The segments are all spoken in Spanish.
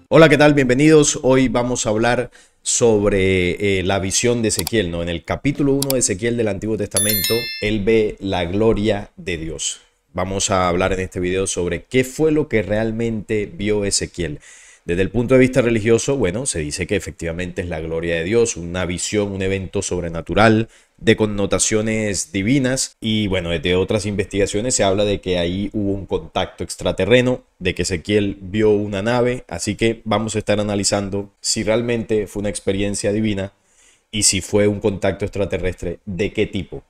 Hola, ¿qué tal? Bienvenidos. Hoy vamos a hablar sobre la visión de Ezequiel, ¿no? En el capítulo 1 de Ezequiel del Antiguo Testamento, él ve la gloria de Dios. Vamos a hablar en este video sobre qué fue lo que realmente vio Ezequiel. Desde el punto de vista religioso, bueno, se dice que efectivamente es la gloria de Dios, una visión, un evento sobrenatural de connotaciones divinas. Y bueno, desde otras investigaciones se habla de que ahí hubo un contacto extraterreno, de que Ezequiel vio una nave. Así que vamos a estar analizando si realmente fue una experiencia divina y si fue un contacto extraterrestre, de qué tipo,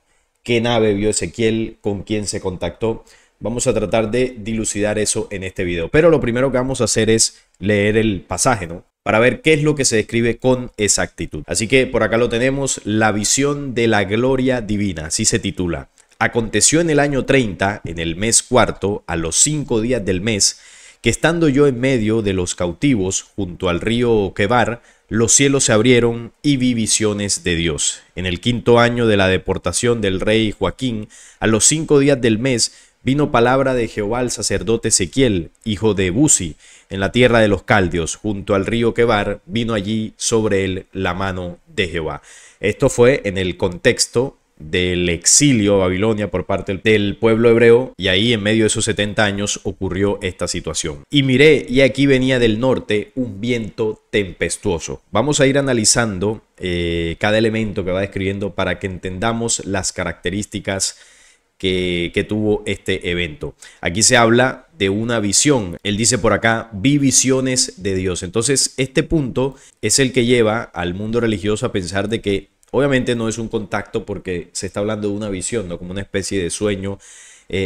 qué nave vio Ezequiel, con quién se contactó. Vamos a tratar de dilucidar eso en este video. Pero lo primero que vamos a hacer es leer el pasaje, ¿no? Para ver qué es lo que se describe con exactitud. Así que por acá lo tenemos, la visión de la gloria divina, así se titula. Aconteció en el año 30, en el mes cuarto, a los 5 días del mes, que estando yo en medio de los cautivos, junto al río Quebar, los cielos se abrieron y vi visiones de Dios. En el 5.º año de la deportación del rey Joaquín, a los 5 días del mes, vino palabra de Jehová al sacerdote Ezequiel, hijo de Buzi, en la tierra de los caldeos, junto al río Quebar, vino allí sobre él la mano de Jehová. Esto fue en el contexto del exilio a Babilonia por parte del pueblo hebreo, y ahí en medio de esos 70 años ocurrió esta situación. Y miré, y aquí venía del norte un viento tempestuoso. Vamos a ir analizando cada elemento que va describiendo para que entendamos las características que tuvo este evento. Aquí se habla de una visión. Él dice por acá, vi visiones de Dios. Entonces este punto es el que lleva al mundo religioso a pensar de que obviamente no es un contacto porque se está hablando de una visión, ¿no? Como una especie de sueño,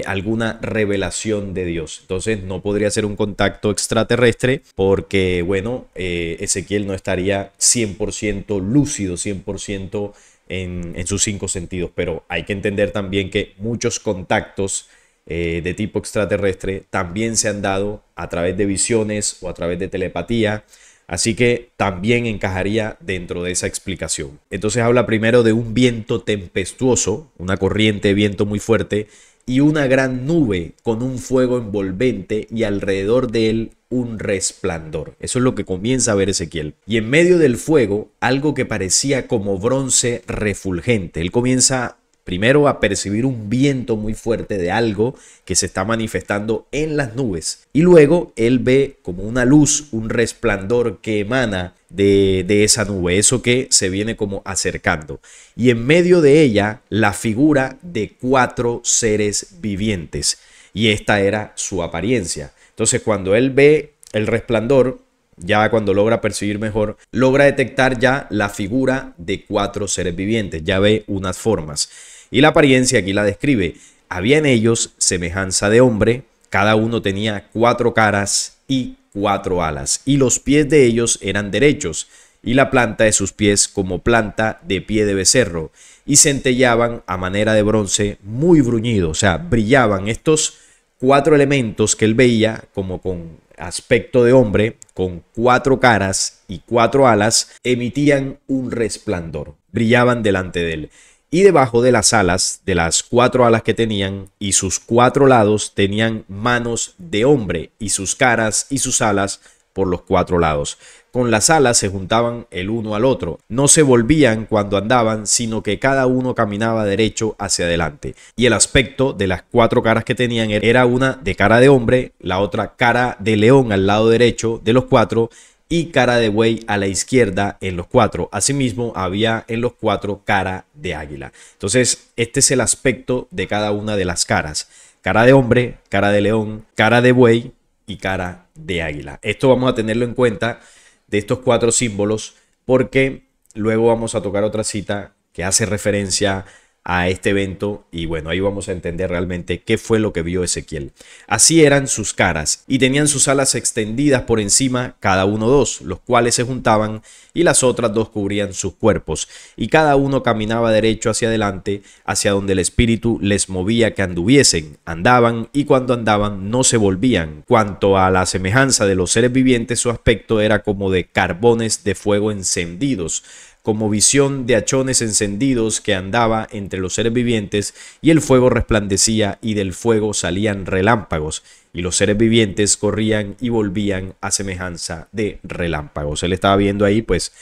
alguna revelación de Dios. Entonces no podría ser un contacto extraterrestre porque, bueno, Ezequiel no estaría 100% lúcido, 100% en sus 5 sentidos, pero hay que entender también que muchos contactos de tipo extraterrestre también se han dado a través de visiones o a través de telepatía, así que también encajaría dentro de esa explicación. Entonces habla primero de un viento tempestuoso, una corriente de viento muy fuerte y una gran nube con un fuego envolvente y alrededor de él un resplandor. Eso es lo que comienza a ver Ezequiel. Y en medio del fuego, algo que parecía como bronce refulgente. Él comienza primero a percibir un viento muy fuerte de algo que se está manifestando en las nubes. Y luego él ve como una luz, un resplandor que emana de esa nube, eso que se viene como acercando. Y en medio de ella, la figura de 4 seres vivientes. Y esta era su apariencia. Entonces, cuando él ve el resplandor, ya cuando logra percibir mejor, logra detectar ya la figura de 4 seres vivientes, ya ve unas formas. Y la apariencia aquí la describe. Había en ellos semejanza de hombre, cada uno tenía 4 caras y 4 alas, y los pies de ellos eran derechos, y la planta de sus pies como planta de pie de becerro, y centellaban a manera de bronce muy bruñido, o sea, brillaban estos 4 elementos que él veía como con aspecto de hombre, con 4 caras y 4 alas, emitían un resplandor, brillaban delante de él. Y debajo de las alas, de las 4 alas que tenían y sus 4 lados, tenían manos de hombre y sus caras y sus alas por los 4 lados. Con las alas se juntaban el uno al otro, no se volvían cuando andaban, sino que cada uno caminaba derecho hacia adelante. Y el aspecto de las 4 caras que tenían era una de cara de hombre, la otra cara de león al lado derecho de los 4 y cara de buey a la izquierda en los 4. Asimismo, había en los 4 cara de águila. Entonces, este es el aspecto de cada una de las caras. Cara de hombre, cara de león, cara de buey y cara de águila. Esto vamos a tenerlo en cuenta de estos 4 símbolos porque luego vamos a tocar otra cita que hace referencia a este evento y bueno, ahí vamos a entender realmente qué fue lo que vio Ezequiel. Así eran sus caras y tenían sus alas extendidas por encima, cada uno 2, los cuales se juntaban y las otras 2 cubrían sus cuerpos y cada uno caminaba derecho hacia adelante, hacia donde el espíritu les movía que anduviesen. Andaban y cuando andaban no se volvían. Cuanto a la semejanza de los seres vivientes, su aspecto era como de carbones de fuego encendidos, como visión de hachones encendidos que andaba entre los seres vivientes, y el fuego resplandecía y del fuego salían relámpagos, y los seres vivientes corrían y volvían a semejanza de relámpagos. Él estaba viendo ahí pues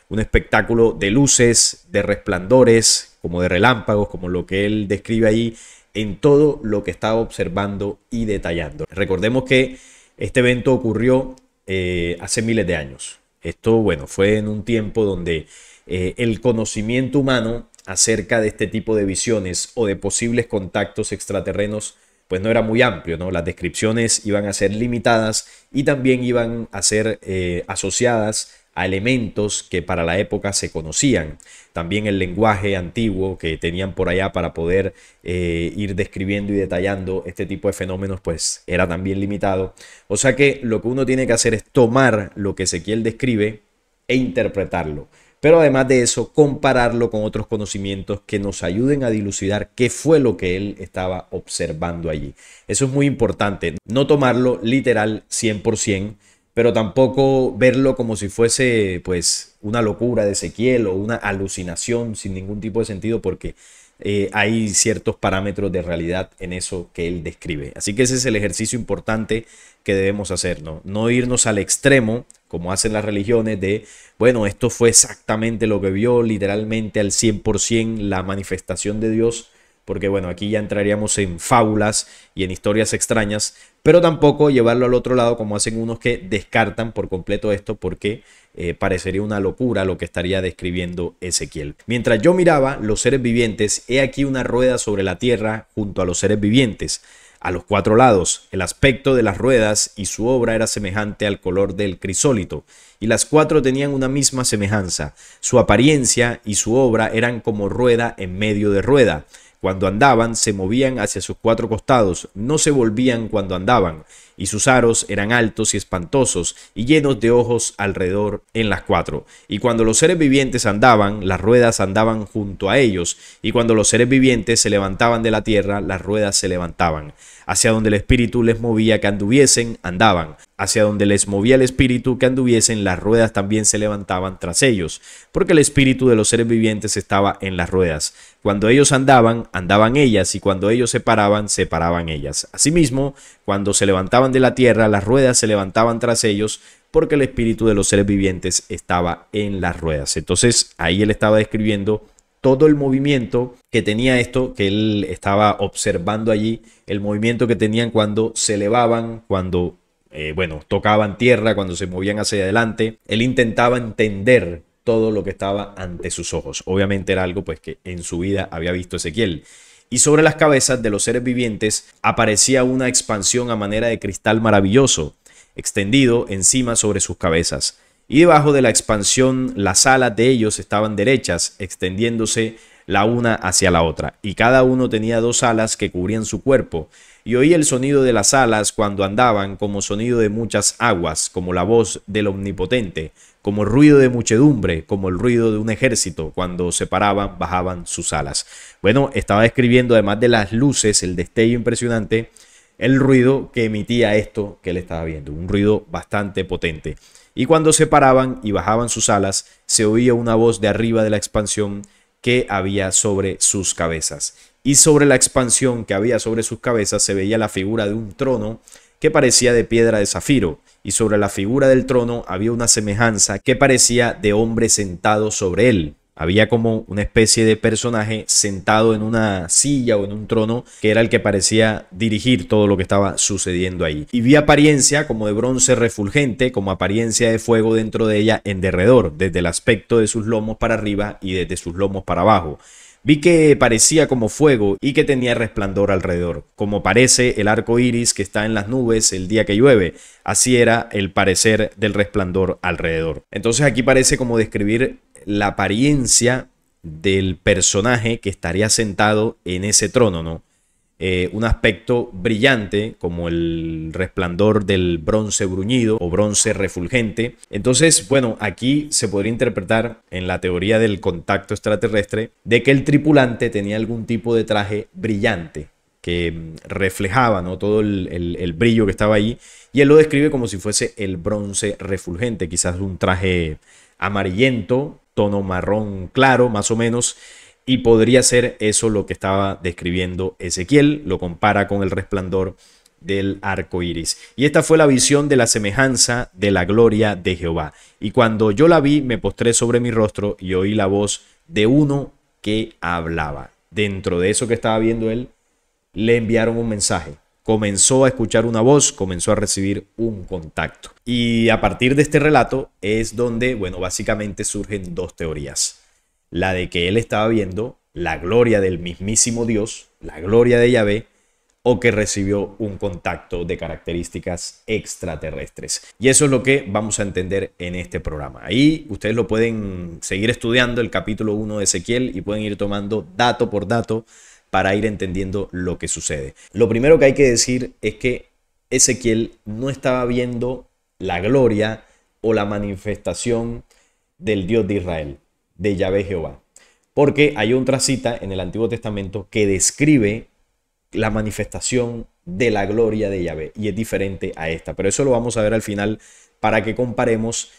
un espectáculo de luces, de resplandores, como de relámpagos, como lo que él describe ahí, en todo lo que estaba observando y detallando. Recordemos que este evento ocurrió hace miles de años. Esto, bueno, fue en un tiempo donde el conocimiento humano acerca de este tipo de visiones o de posibles contactos extraterrenos pues no era muy amplio, ¿no? Las descripciones iban a ser limitadas y también iban a ser asociadas a elementos que para la época se conocían. También el lenguaje antiguo que tenían por allá para poder ir describiendo y detallando este tipo de fenómenos pues era también limitado. O sea que lo que uno tiene que hacer es tomar lo que Ezequiel describe e interpretarlo. Pero además de eso, compararlo con otros conocimientos que nos ayuden a dilucidar qué fue lo que él estaba observando allí. Eso es muy importante. No tomarlo literal 100%, pero tampoco verlo como si fuese pues una locura de Ezequiel o una alucinación sin ningún tipo de sentido, porque hay ciertos parámetros de realidad en eso que él describe. Así que ese es el ejercicio importante que debemos hacer, ¿no? No irnos al extremo, como hacen las religiones, de, bueno, esto fue exactamente lo que vio, literalmente al 100% la manifestación de Dios, porque bueno, aquí ya entraríamos en fábulas y en historias extrañas, pero tampoco llevarlo al otro lado como hacen unos que descartan por completo esto porque parecería una locura lo que estaría describiendo Ezequiel. Mientras yo miraba los seres vivientes, he aquí una rueda sobre la tierra junto a los seres vivientes, a los cuatro lados. El aspecto de las ruedas y su obra era semejante al color del crisólito, y las cuatro tenían una misma semejanza. Su apariencia y su obra eran como rueda en medio de rueda. Cuando andaban, se movían hacia sus cuatro costados, no se volvían cuando andaban, y sus aros eran altos y espantosos, y llenos de ojos alrededor en las cuatro. Y cuando los seres vivientes andaban, las ruedas andaban junto a ellos, y cuando los seres vivientes se levantaban de la tierra, las ruedas se levantaban. Hacia donde el espíritu les movía que anduviesen, andaban. Hacia donde les movía el espíritu que anduviesen, las ruedas también se levantaban tras ellos, porque el espíritu de los seres vivientes estaba en las ruedas. Cuando ellos andaban, andaban ellas, y cuando ellos se paraban, se paraban ellas. Asimismo, cuando se levantaban de la tierra, las ruedas se levantaban tras ellos, porque el espíritu de los seres vivientes estaba en las ruedas. Entonces, ahí él estaba describiendo todo el movimiento que tenía esto, que él estaba observando allí, el movimiento que tenían cuando se elevaban, cuando tocaban tierra, cuando se movían hacia adelante. Él intentaba entender todo lo que estaba ante sus ojos. Obviamente era algo pues que en su vida había visto Ezequiel. Y sobre las cabezas de los seres vivientes aparecía una expansión a manera de cristal maravilloso, extendido encima sobre sus cabezas. Y debajo de la expansión las alas de ellos estaban derechas, extendiéndose la una hacia la otra, y cada uno tenía dos alas que cubrían su cuerpo. Y oí el sonido de las alas cuando andaban, como sonido de muchas aguas, como la voz del Omnipotente, como ruido de muchedumbre, como el ruido de un ejército. Cuando se paraban, bajaban sus alas. Bueno, estaba describiendo, además de las luces, el destello impresionante, el ruido que emitía esto que él estaba viendo, un ruido bastante potente. Y cuando se paraban y bajaban sus alas, se oía una voz de arriba de la expansión que había sobre sus cabezas. Y sobre la expansión que había sobre sus cabezas se veía la figura de un trono que parecía de piedra de zafiro, y sobre la figura del trono había una semejanza que parecía de hombre sentado sobre él. Había como una especie de personaje sentado en una silla o en un trono que era el que parecía dirigir todo lo que estaba sucediendo ahí. Y vi apariencia como de bronce refulgente, como apariencia de fuego dentro de ella en derredor, desde el aspecto de sus lomos para arriba y desde sus lomos para abajo. Vi que parecía como fuego y que tenía resplandor alrededor, como parece el arco iris que está en las nubes el día que llueve. Así era el parecer del resplandor alrededor. Entonces aquí parece como describir la apariencia del personaje que estaría sentado en ese trono, ¿no? Un aspecto brillante como el resplandor del bronce bruñido o bronce refulgente. Entonces, bueno, aquí se podría interpretar en la teoría del contacto extraterrestre de que el tripulante tenía algún tipo de traje brillante que reflejaba, ¿no?, todo el brillo que estaba ahí, y él lo describe como si fuese el bronce refulgente, quizás un traje amarillento, tono marrón claro, más o menos, y podría ser eso lo que estaba describiendo Ezequiel. Lo compara con el resplandor del arco iris. Y esta fue la visión de la semejanza de la gloria de Jehová. Y cuando yo la vi, me postré sobre mi rostro y oí la voz de uno que hablaba. Dentro de eso que estaba viendo él, le enviaron un mensaje. Comenzó a escuchar una voz, comenzó a recibir un contacto. Y a partir de este relato es donde, bueno, básicamente surgen dos teorías. La de que él estaba viendo la gloria del mismísimo Dios, la gloria de Yahvé, o que recibió un contacto de características extraterrestres. Y eso es lo que vamos a entender en este programa. Ahí ustedes lo pueden seguir estudiando el capítulo 1 de Ezequiel y pueden ir tomando dato por dato para ir entendiendo lo que sucede. Lo primero que hay que decir es que Ezequiel no estaba viendo la gloria o la manifestación del Dios de Israel, de Yahvé Jehová. Porque hay otra cita en el Antiguo Testamento que describe la manifestación de la gloria de Yahvé y es diferente a esta. Pero eso lo vamos a ver al final para que comparemos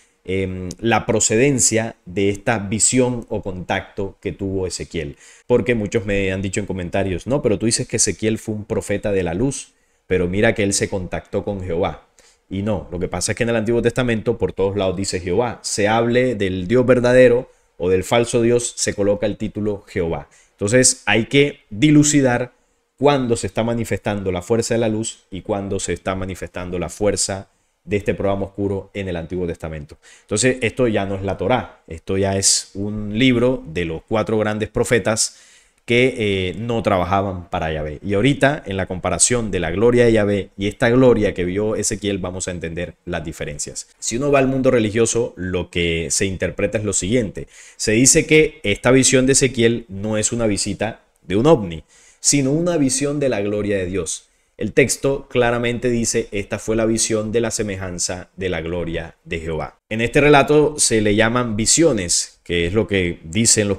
la procedencia de esta visión o contacto que tuvo Ezequiel. Porque muchos me han dicho en comentarios, no, pero tú dices que Ezequiel fue un profeta de la luz, pero mira que él se contactó con Jehová. Y no, lo que pasa es que en el Antiguo Testamento por todos lados dice Jehová. Se hable del Dios verdadero o del falso Dios, se coloca el título Jehová. Entonces hay que dilucidar cuándo se está manifestando la fuerza de la luz y cuándo se está manifestando la fuerza de este programa oscuro en el Antiguo Testamento. Entonces esto ya no es la Torá, esto ya es un libro de los 4 grandes profetas que no trabajaban para Yahvé. Y ahorita en la comparación de la gloria de Yahvé y esta gloria que vio Ezequiel vamos a entender las diferencias. Si uno va al mundo religioso, lo que se interpreta es lo siguiente. Se dice que esta visión de Ezequiel no es una visita de un ovni, sino una visión de la gloria de Dios. El texto claramente dice, esta fue la visión de la semejanza de la gloria de Jehová. En este relato se le llaman visiones, que es lo que dice en las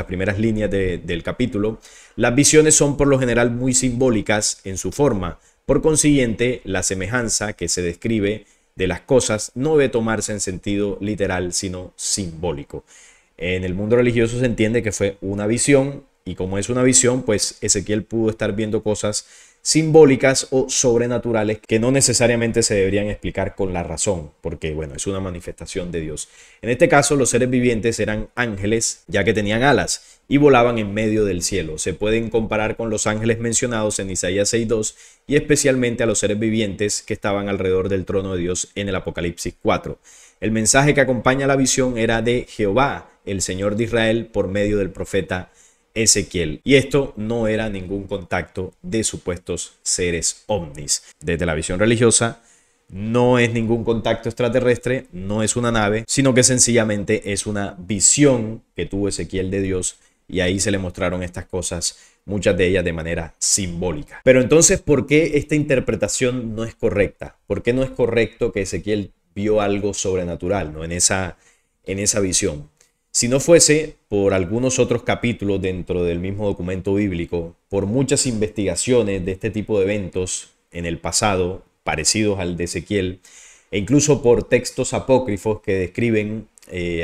primeras líneas del capítulo. Las visiones son por lo general muy simbólicas en su forma. Por consiguiente, la semejanza que se describe de las cosas no debe tomarse en sentido literal, sino simbólico. En el mundo religioso se entiende que fue una visión, y como es una visión, pues Ezequiel pudo estar viendo cosas simbólicas o sobrenaturales que no necesariamente se deberían explicar con la razón, porque bueno, es una manifestación de Dios. En este caso, los seres vivientes eran ángeles, ya que tenían alas y volaban en medio del cielo. Se pueden comparar con los ángeles mencionados en Isaías 6:2 y especialmente a los seres vivientes que estaban alrededor del trono de Dios en el Apocalipsis 4. El mensaje que acompaña la visión era de Jehová, el Señor de Israel, por medio del profeta Ezequiel. Y esto no era ningún contacto de supuestos seres ovnis. Desde la visión religiosa, no es ningún contacto extraterrestre, no es una nave, sino que sencillamente es una visión que tuvo Ezequiel de Dios y ahí se le mostraron estas cosas, muchas de ellas de manera simbólica. Pero entonces, ¿por qué esta interpretación no es correcta? ¿Por qué no es correcto que Ezequiel vio algo sobrenatural, ¿no? en esa visión? Si no fuese por algunos otros capítulos dentro del mismo documento bíblico, por muchas investigaciones de este tipo de eventos en el pasado, parecidos al de Ezequiel, e incluso por textos apócrifos que describen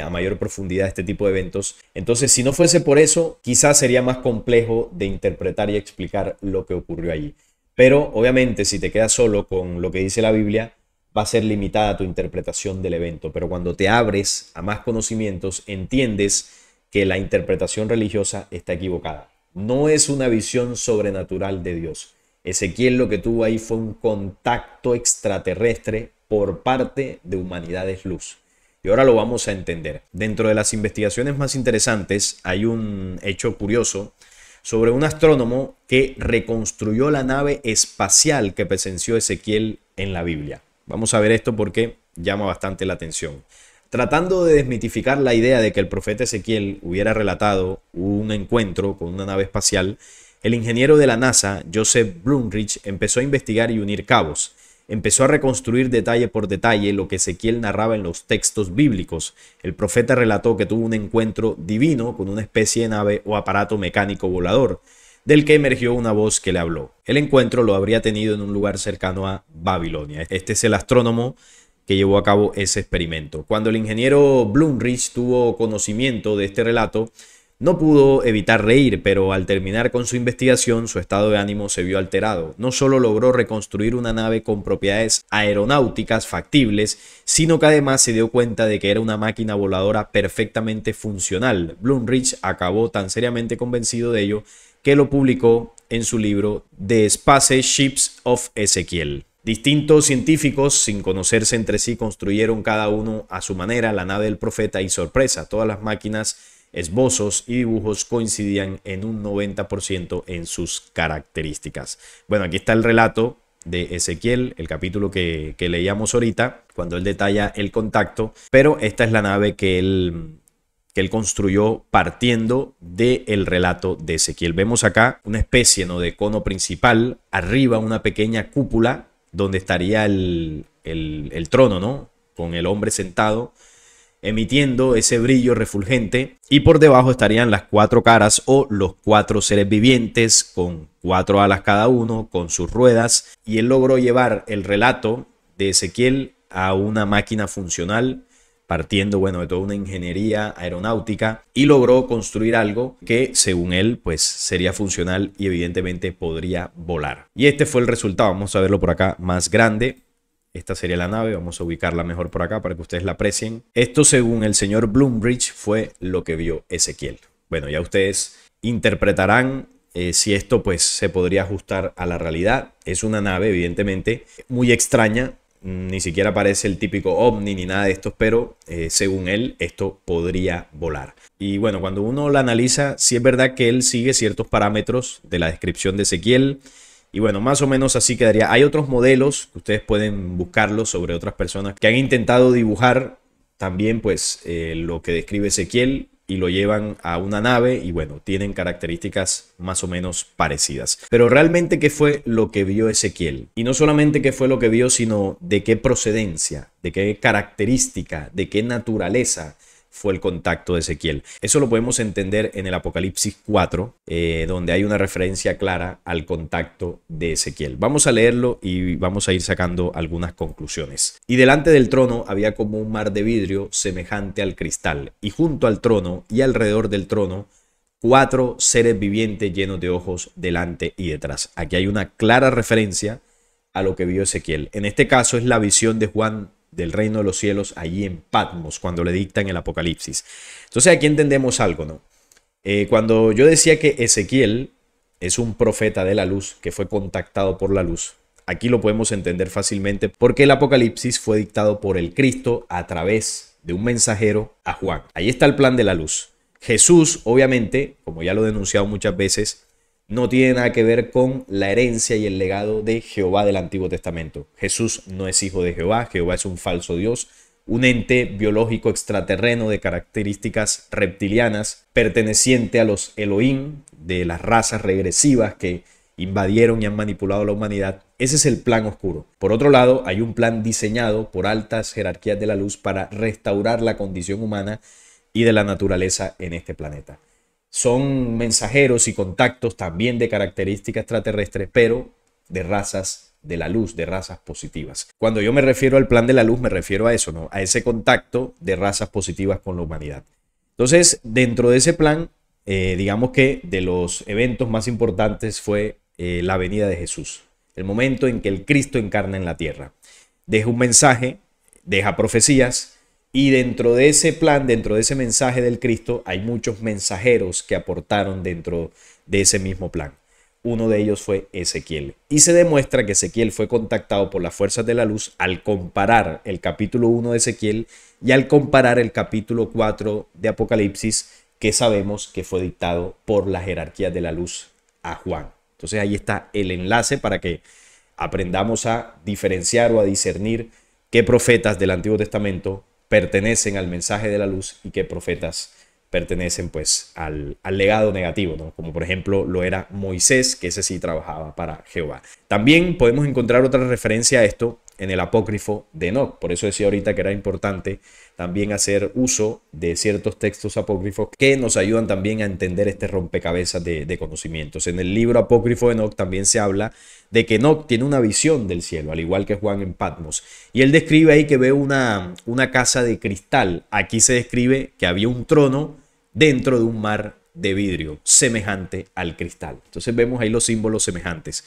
a mayor profundidad este tipo de eventos, entonces si no fuese por eso, quizás sería más complejo de interpretar y explicar lo que ocurrió allí. Pero obviamente si te quedas solo con lo que dice la Biblia, va a ser limitada tu interpretación del evento, pero cuando te abres a más conocimientos, entiendes que la interpretación religiosa está equivocada. No es una visión sobrenatural de Dios. Ezequiel lo que tuvo ahí fue un contacto extraterrestre por parte de humanidades luz. Y ahora lo vamos a entender. Dentro de las investigaciones más interesantes hay un hecho curioso sobre un astrónomo que reconstruyó la nave espacial que presenció Ezequiel en la Biblia. Vamos a ver esto porque llama bastante la atención. Tratando de desmitificar la idea de que el profeta Ezequiel hubiera relatado un encuentro con una nave espacial, el ingeniero de la NASA, Joseph Blumrich, empezó a investigar y unir cabos. Empezó a reconstruir detalle por detalle lo que Ezequiel narraba en los textos bíblicos. El profeta relató que tuvo un encuentro divino con una especie de nave o aparato mecánico volador, del que emergió una voz que le habló. El encuentro lo habría tenido en un lugar cercano a Babilonia. Este es el astrónomo que llevó a cabo ese experimento. Cuando el ingeniero Blumrich tuvo conocimiento de este relato, no pudo evitar reír, pero al terminar con su investigación, su estado de ánimo se vio alterado. No solo logró reconstruir una nave con propiedades aeronáuticas factibles, sino que además se dio cuenta de que era una máquina voladora perfectamente funcional. Blumrich acabó tan seriamente convencido de ello que lo publicó en su libro The Spaceships of Ezekiel. Distintos científicos, sin conocerse entre sí, construyeron cada uno a su manera la nave del profeta y sorpresa, todas las máquinas, esbozos y dibujos coincidían en un 90% en sus características. Bueno, aquí está el relato de Ezequiel, el capítulo que leíamos ahorita, cuando él detalla el contacto, pero esta es la nave que él construyó partiendo del relato de Ezequiel. Vemos acá una especie, ¿no?, de cono principal, arriba una pequeña cúpula donde estaría el trono, ¿no?, con el hombre sentado, emitiendo ese brillo refulgente, y por debajo estarían las 4 caras o los 4 seres vivientes con 4 alas cada uno, con sus ruedas, y él logró llevar el relato de Ezequiel a una máquina funcional, partiendo, bueno, de toda una ingeniería aeronáutica, y logró construir algo que, según él, pues sería funcional y evidentemente podría volar. Y este fue el resultado. Vamos a verlo por acá más grande. Esta sería la nave, vamos a ubicarla mejor por acá para que ustedes la aprecien. Esto, según el señor Blumrich, fue lo que vio Ezequiel. Bueno, ya ustedes interpretarán si esto pues se podría ajustar a la realidad. Es una nave, evidentemente, muy extraña. Ni siquiera parece el típico ovni ni nada de esto, pero según él, esto podría volar. Y bueno, cuando uno la analiza, sí es verdad que él sigue ciertos parámetros de la descripción de Ezequiel. Y bueno, más o menos así quedaría. Hay otros modelos que ustedes pueden buscarlos sobre otras personas que han intentado dibujar también pues lo que describe Ezequiel y lo llevan a una nave y bueno, tienen características más o menos parecidas. Pero realmente, ¿qué fue lo que vio Ezequiel? Y no solamente qué fue lo que vio, sino de qué procedencia, de qué característica, de qué naturaleza fue el contacto de Ezequiel. Eso lo podemos entender en el Apocalipsis 4, donde hay una referencia clara al contacto de Ezequiel. Vamos a leerlo y vamos a ir sacando algunas conclusiones. Y delante del trono había como un mar de vidrio semejante al cristal, y junto al trono y alrededor del trono 4 seres vivientes llenos de ojos delante y detrás. Aquí hay una clara referencia a lo que vio Ezequiel. En este caso es la visión de Juan del reino de los cielos allí en Patmos, cuando le dictan el Apocalipsis. Entonces aquí entendemos algo, ¿no? Cuando yo decía que Ezequiel es un profeta de la luz que fue contactado por la luz, aquí lo podemos entender fácilmente porque el Apocalipsis fue dictado por el Cristo a través de un mensajero a Juan. Ahí está el plan de la luz. Jesús, obviamente, como ya lo he denunciado muchas veces, no tiene nada que ver con la herencia y el legado de Jehová del Antiguo Testamento. Jesús no es hijo de Jehová. Jehová es un falso Dios, un ente biológico extraterreno de características reptilianas, perteneciente a los Elohim, de las razas regresivas que invadieron y han manipulado a la humanidad. Ese es el plan oscuro. Por otro lado, hay un plan diseñado por altas jerarquías de la luz para restaurar la condición humana y de la naturaleza en este planeta. Son mensajeros y contactos también de características extraterrestres, pero de razas de la luz, de razas positivas. Cuando yo me refiero al plan de la luz, me refiero a eso, ¿no? A ese contacto de razas positivas con la humanidad. Entonces, dentro de ese plan, digamos que de los eventos más importantes fue la venida de Jesús. El momento en que el Cristo encarna en la tierra. Deja un mensaje, deja profecías. Y dentro de ese plan, dentro de ese mensaje del Cristo, hay muchos mensajeros que aportaron dentro de ese mismo plan. Uno de ellos fue Ezequiel. Y se demuestra que Ezequiel fue contactado por las fuerzas de la luz al comparar el capítulo 1 de Ezequiel y al comparar el capítulo 4 de Apocalipsis, que sabemos que fue dictado por la jerarquía de la luz a Juan. Entonces ahí está el enlace para que aprendamos a diferenciar o a discernir qué profetas del Antiguo Testamento pertenecen al mensaje de la luz y qué profetas pertenecen pues al legado negativo, ¿no? Como por ejemplo lo era Moisés, que ese sí trabajaba para Jehová. También podemos encontrar otra referencia a esto en el apócrifo de Enoc. Por eso decía ahorita que era importante también hacer uso de ciertos textos apócrifos que nos ayudan también a entender este rompecabezas de conocimientos. En el libro apócrifo de Enoc también se habla de que Enoc tiene una visión del cielo, al igual que Juan en Patmos. Y él describe ahí que ve una casa de cristal. Aquí se describe que había un trono dentro de un mar de vidrio, semejante al cristal. Entonces vemos ahí los símbolos semejantes.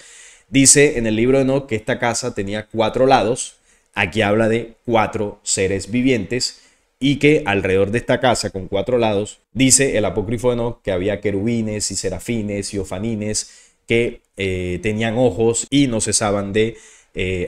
Dice en el libro de Enoc que esta casa tenía 4 lados. Aquí habla de 4 seres vivientes y que alrededor de esta casa con 4 lados, dice el apócrifo de Enoc que había querubines y serafines y ofanines que tenían ojos y no cesaban de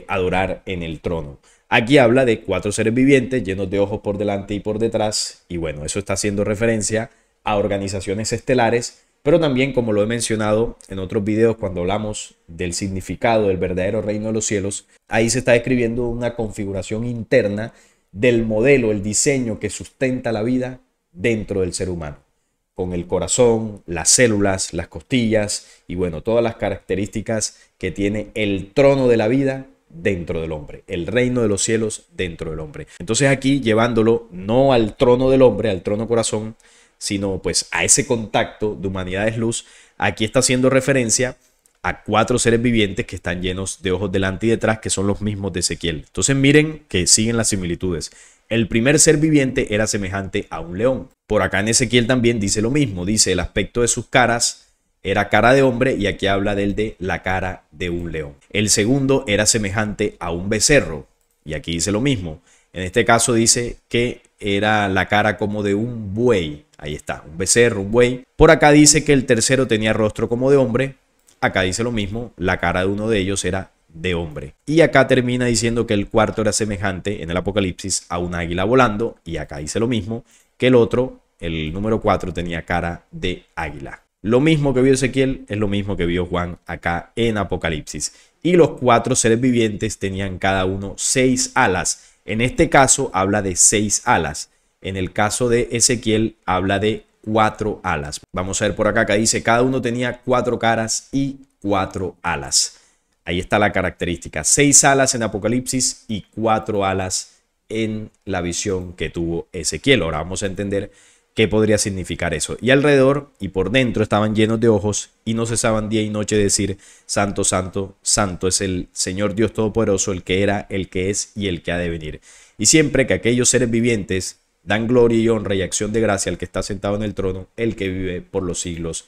adorar en el trono. Aquí habla de 4 seres vivientes llenos de ojos por delante y por detrás, y bueno, eso está haciendo referencia a organizaciones estelares, pero también, como lo he mencionado en otros videos cuando hablamos del significado del verdadero reino de los cielos, ahí se está describiendo una configuración interna del modelo, el diseño que sustenta la vida dentro del ser humano, con el corazón, las células, las costillas y bueno, todas las características que tiene el trono de la vida dentro del hombre, el reino de los cielos dentro del hombre. Entonces aquí llevándolo no al trono del hombre, al trono corazón, sino pues a ese contacto de humanidades luz, aquí está haciendo referencia a 4 seres vivientes que están llenos de ojos delante y detrás, que son los mismos de Ezequiel. Entonces miren que siguen las similitudes. El primer ser viviente era semejante a un león. Por acá en Ezequiel también dice lo mismo, dice el aspecto de sus caras era cara de hombre y aquí habla del de la cara de un león. El segundo era semejante a un becerro y aquí dice lo mismo. En este caso dice que era la cara como de un buey. Ahí está, un becerro, un buey. Por acá dice que el tercero tenía rostro como de hombre. Acá dice lo mismo, la cara de uno de ellos era de hombre. Y acá termina diciendo que el cuarto era semejante en el Apocalipsis a un águila volando. Y acá dice lo mismo, que el otro, el número 4, tenía cara de águila. Lo mismo que vio Ezequiel es lo mismo que vio Juan acá en Apocalipsis. Y los 4 seres vivientes tenían cada uno 6 alas. En este caso habla de 6 alas. En el caso de Ezequiel habla de 4 alas. Vamos a ver por acá que dice cada uno tenía 4 caras y 4 alas. Ahí está la característica. 6 alas en Apocalipsis y 4 alas en la visión que tuvo Ezequiel. Ahora vamos a entender qué podría significar eso. Y alrededor y por dentro estaban llenos de ojos y no cesaban día y noche de decir: Santo, Santo, Santo es el Señor Dios Todopoderoso, el que era, el que es y el que ha de venir. Y siempre que aquellos seres vivientes dan gloria y honra y acción de gracia al que está sentado en el trono, el que vive por los siglos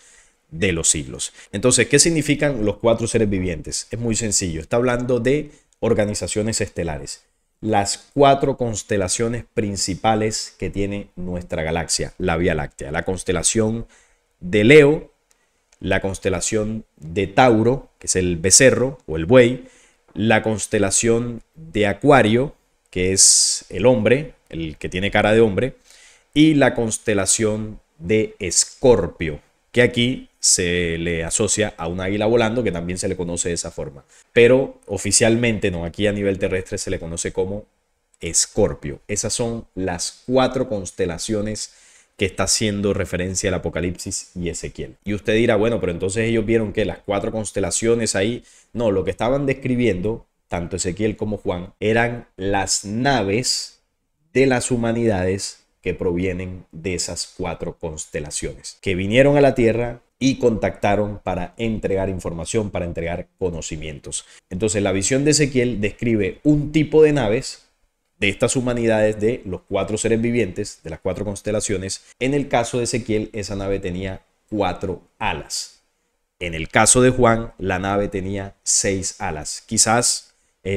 de los siglos. Entonces, ¿qué significan los 4 seres vivientes? Es muy sencillo. Está hablando de organizaciones estelares. Las 4 constelaciones principales que tiene nuestra galaxia, la Vía Láctea. La constelación de Leo, la constelación de Tauro, que es el becerro o el buey, la constelación de Acuario, que es el hombre, el que tiene cara de hombre, y la constelación de Escorpio, que aquí se le asocia a un águila volando, que también se le conoce de esa forma. Pero oficialmente no, aquí a nivel terrestre se le conoce como Escorpio. Esas son las 4 constelaciones que está haciendo referencia al Apocalipsis y Ezequiel. Y usted dirá, bueno, pero entonces ellos vieron que las 4 constelaciones ahí. No, lo que estaban describiendo, tanto Ezequiel como Juan, eran las naves de las humanidades que provienen de esas 4 constelaciones, que vinieron a la Tierra y contactaron para entregar información, para entregar conocimientos. Entonces la visión de Ezequiel describe un tipo de naves de estas humanidades, de los 4 seres vivientes, de las 4 constelaciones. En el caso de Ezequiel, esa nave tenía 4 alas. En el caso de Juan, la nave tenía 6 alas. Quizás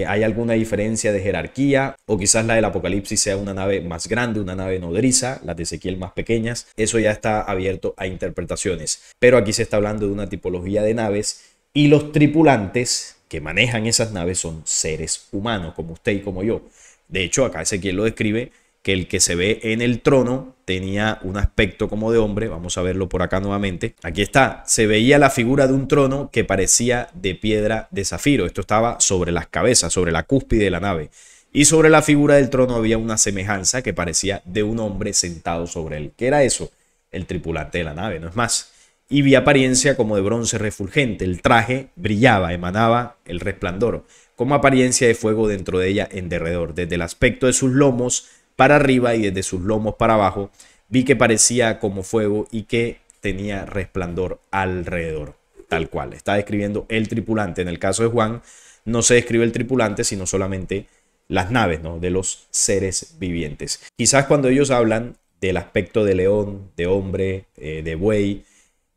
hay alguna diferencia de jerarquía, o quizás la del Apocalipsis sea una nave más grande, una nave nodriza, las de Ezequiel más pequeñas. Eso ya está abierto a interpretaciones. Pero aquí se está hablando de una tipología de naves y los tripulantes que manejan esas naves son seres humanos, como usted y como yo. De hecho, acá Ezequiel lo describe, que el que se ve en el trono tenía un aspecto como de hombre. Vamos a verlo por acá nuevamente. Aquí está. Se veía la figura de un trono que parecía de piedra de zafiro. Esto estaba sobre las cabezas, sobre la cúspide de la nave. Y sobre la figura del trono había una semejanza que parecía de un hombre sentado sobre él. ¿Qué era eso? El tripulante de la nave, no es más. y vi apariencia como de bronce refulgente. El traje brillaba, emanaba el resplandor, como apariencia de fuego dentro de ella en derredor. Desde el aspecto de sus lomos para arriba y desde sus lomos para abajo, vi que parecía como fuego y que tenía resplandor alrededor. Tal cual, está describiendo el tripulante. En el caso de Juan, no se describe el tripulante, sino solamente las naves, ¿no?, de los seres vivientes. Quizás cuando ellos hablan del aspecto de león, de hombre, de buey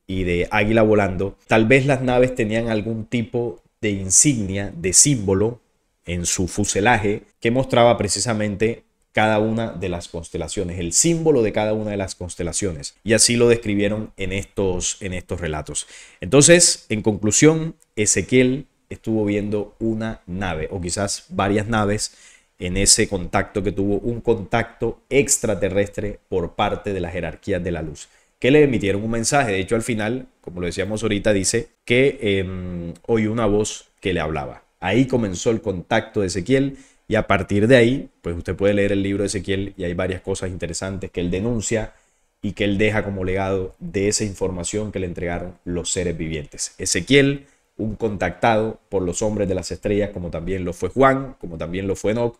y de águila volando, tal vez las naves tenían algún tipo de insignia, de símbolo en su fuselaje que mostraba precisamente cada una de las constelaciones, el símbolo de cada una de las constelaciones. Y así lo describieron en estos relatos. Entonces, en conclusión, Ezequiel estuvo viendo una nave o quizás varias naves en ese contacto que tuvo, un contacto extraterrestre por parte de las jerarquías de la luz, que le emitieron un mensaje. De hecho, al final, como lo decíamos ahorita, dice que oyó una voz que le hablaba. Ahí comenzó el contacto de Ezequiel. Y a partir de ahí, pues usted puede leer el libro de Ezequiel y hay varias cosas interesantes que él denuncia y que él deja como legado de esa información que le entregaron los seres vivientes. Ezequiel, un contactado por los hombres de las estrellas, como también lo fue Juan, como también lo fue Enoc,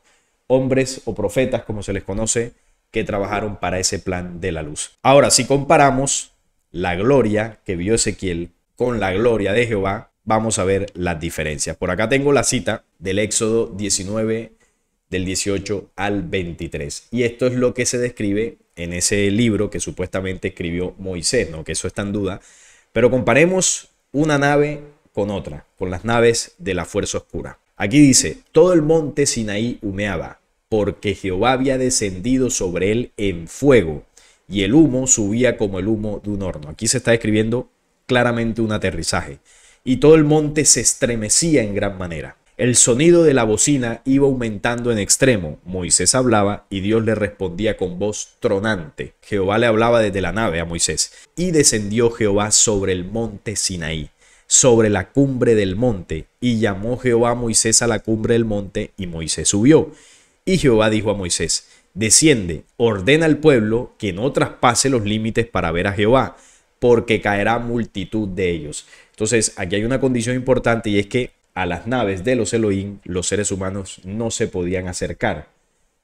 hombres o profetas, como se les conoce, que trabajaron para ese plan de la luz. Ahora, si comparamos la gloria que vio Ezequiel con la gloria de Jehová, vamos a ver las diferencias. Por acá tengo la cita del Éxodo 19, del 18 al 23. Y esto es lo que se describe en ese libro que supuestamente escribió Moisés, ¿no?, que eso está en duda. Pero comparemos una nave con otra, con las naves de la fuerza oscura. Aquí dice, todo el monte Sinaí humeaba, porque Jehová había descendido sobre él en fuego, y el humo subía como el humo de un horno. Aquí se está describiendo claramente un aterrizaje. Y todo el monte se estremecía en gran manera. El sonido de la bocina iba aumentando en extremo. Moisés hablaba y Dios le respondía con voz tronante. Jehová le hablaba desde la nave a Moisés. Y descendió Jehová sobre el monte Sinaí, sobre la cumbre del monte. Y llamó Jehová a Moisés a la cumbre del monte, y Moisés subió. Y Jehová dijo a Moisés, desciende, ordena al pueblo que no traspase los límites para ver a Jehová, porque caerá multitud de ellos. Entonces, aquí hay una condición importante, y es que a las naves de los Elohim, los seres humanos no se podían acercar.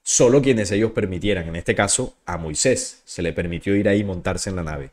Solo quienes ellos permitieran. En este caso, a Moisés se le permitió ir ahí y montarse en la nave.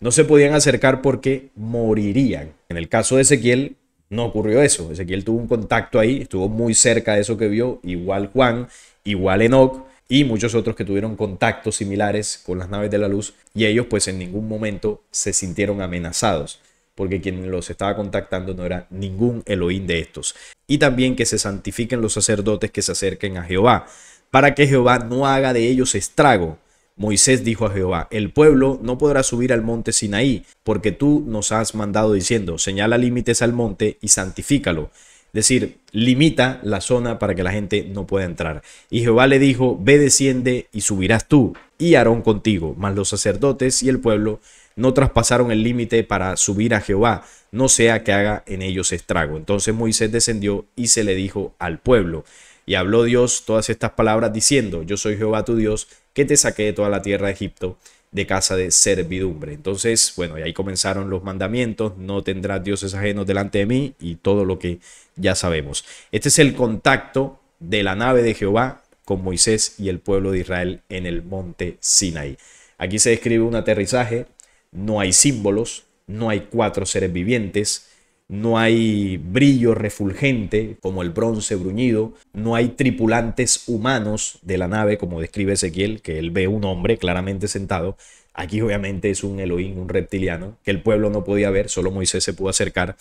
No se podían acercar porque morirían. En el caso de Ezequiel, no ocurrió eso. Ezequiel tuvo un contacto ahí, estuvo muy cerca de eso que vio, igual Juan, igual Enoc, y muchos otros que tuvieron contactos similares con las naves de la luz, y ellos pues en ningún momento se sintieron amenazados, porque quien los estaba contactando no era ningún Elohim de estos. Y también que se santifiquen los sacerdotes que se acerquen a Jehová, para que Jehová no haga de ellos estrago. Moisés dijo a Jehová, el pueblo no podrá subir al monte Sinaí, porque tú nos has mandado diciendo, señala límites al monte y santifícalo. Es decir, limita la zona para que la gente no pueda entrar. Y Jehová le dijo, ve, desciende y subirás tú y Aarón contigo. Mas los sacerdotes y el pueblo no traspasaron el límite para subir a Jehová, no sea que haga en ellos estrago. Entonces Moisés descendió y se le dijo al pueblo. Y habló Dios todas estas palabras diciendo, yo soy Jehová tu Dios, que te saqué de toda la tierra de Egipto, de casa de servidumbre. Entonces, bueno, y ahí comenzaron los mandamientos, no tendrás dioses ajenos delante de mí, y todo lo que ya sabemos. Este es el contacto de la nave de Jehová con Moisés y el pueblo de Israel en el monte Sinaí. Aquí se describe un aterrizaje, no hay símbolos, no hay 4 seres vivientes, no hay brillo refulgente como el bronce bruñido, no hay tripulantes humanos de la nave como describe Ezequiel, que él ve un hombre claramente sentado. Aquí obviamente es un Elohim, un reptiliano, que el pueblo no podía ver, solo Moisés se pudo acercar.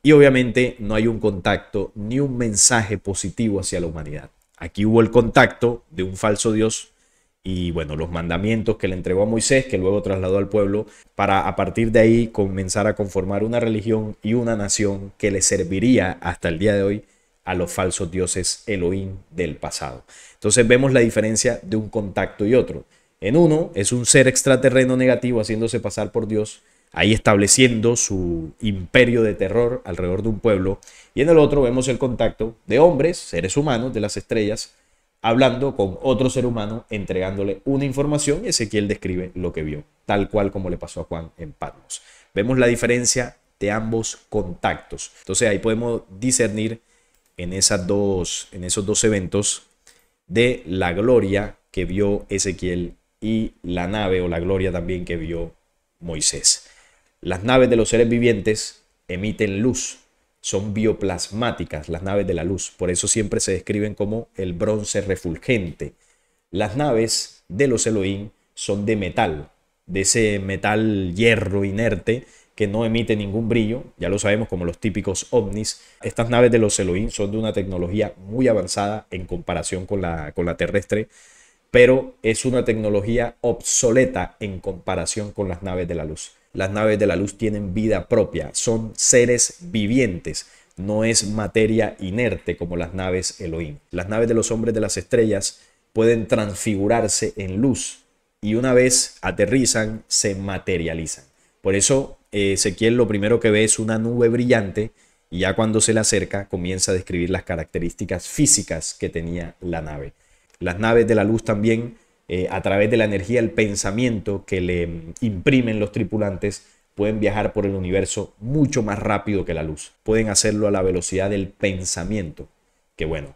Y obviamente no hay un contacto ni un mensaje positivo hacia la humanidad. Aquí hubo el contacto de un falso Dios y bueno, los mandamientos que le entregó a Moisés, que luego trasladó al pueblo, para a partir de ahí comenzar a conformar una religión y una nación que le serviría hasta el día de hoy a los falsos dioses Elohim del pasado. Entonces vemos la diferencia de un contacto y otro. En uno es un ser extraterreno negativo haciéndose pasar por Dios, ahí estableciendo su imperio de terror alrededor de un pueblo, y en el otro vemos el contacto de hombres, seres humanos de las estrellas, hablando con otro ser humano, entregándole una información, y Ezequiel describe lo que vio, tal cual como le pasó a Juan en Patmos. Vemos la diferencia de ambos contactos. Entonces ahí podemos discernir en esos dos eventos de la gloria que vio Ezequiel y la nave o la gloria también que vio Moisés. Las naves de los seres vivientes emiten luz, son bioplasmáticas las naves de la luz, por eso siempre se describen como el bronce refulgente. Las naves de los Elohim son de metal, de ese metal hierro inerte que no emite ningún brillo, ya lo sabemos, como los típicos ovnis. Estas naves de los Elohim son de una tecnología muy avanzada en comparación con la terrestre, pero es una tecnología obsoleta en comparación con las naves de la luz. Las naves de la luz tienen vida propia, son seres vivientes, no es materia inerte como las naves Elohim. Las naves de los hombres de las estrellas pueden transfigurarse en luz y una vez aterrizan se materializan. Por eso Ezequiel lo primero que ve es una nube brillante y ya cuando se le acerca comienza a describir las características físicas que tenía la nave. Las naves de la luz también, a través de la energía del pensamiento que le imprimen los tripulantes, pueden viajar por el universo mucho más rápido que la luz. Pueden hacerlo a la velocidad del pensamiento, que bueno,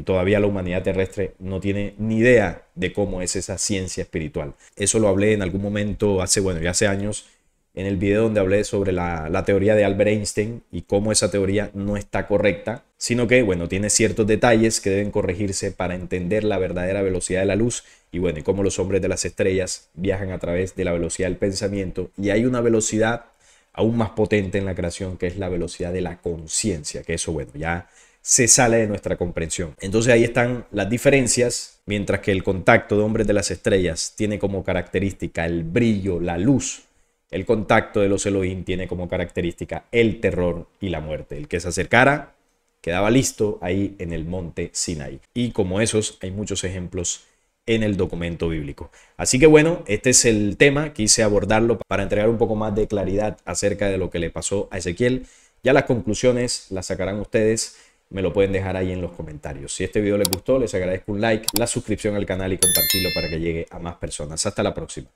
todavía la humanidad terrestre no tiene ni idea de cómo es esa ciencia espiritual. Eso lo hablé en algún momento ya hace años, en el video donde hablé sobre la teoría de Albert Einstein y cómo esa teoría no está correcta, sino que, bueno, tiene ciertos detalles que deben corregirse para entender la verdadera velocidad de la luz y, bueno, y cómo los hombres de las estrellas viajan a través de la velocidad del pensamiento. Y hay una velocidad aún más potente en la creación, que es la velocidad de la conciencia, que eso, bueno, ya se sale de nuestra comprensión. Entonces ahí están las diferencias. Mientras que el contacto de hombres de las estrellas tiene como característica el brillo, la luz, el contacto de los Elohim tiene como característica el terror y la muerte. El que se acercara quedaba listo ahí en el monte Sinai. Y como esos hay muchos ejemplos en el documento bíblico. Así que bueno, este es el tema. Quise abordarlo para entregar un poco más de claridad acerca de lo que le pasó a Ezequiel. Ya las conclusiones las sacarán ustedes. Me lo pueden dejar ahí en los comentarios. Si este video les gustó, les agradezco un like, la suscripción al canal y compartirlo para que llegue a más personas. Hasta la próxima.